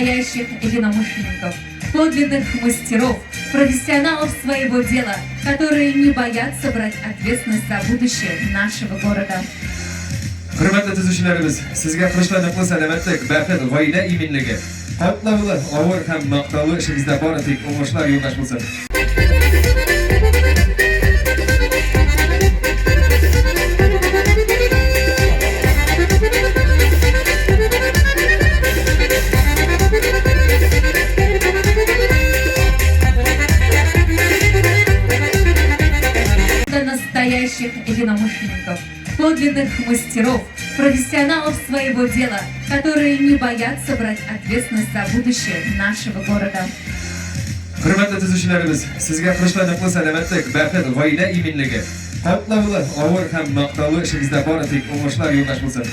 настоящих единомышленников, подлинных мастеров, профессионалов своего дела, которые не боятся брать ответственность за будущее нашего города. Hurmatli tuzuvchilarimiz, sizga Qilichbardagi salomatlik, baxт, oila imminligi, qatnovli, og'ir ham maqtovli ishingizda bor-tik o'ng'ishlar yo'ldosh bo'lsin. Настоящих единомышленников, подлинных мастеров, профессионалов своего дела, которые не боятся брать ответственность за будущее нашего города. Hurmatli tuzuvchilarimiz, sizga Qilichbardagi salomatlik, baxт, oila imminligi, qatnovli, og'ir ham maqtovli ishingizda bor-tik o'ng'ishlar yo'ldosh bo'lsin.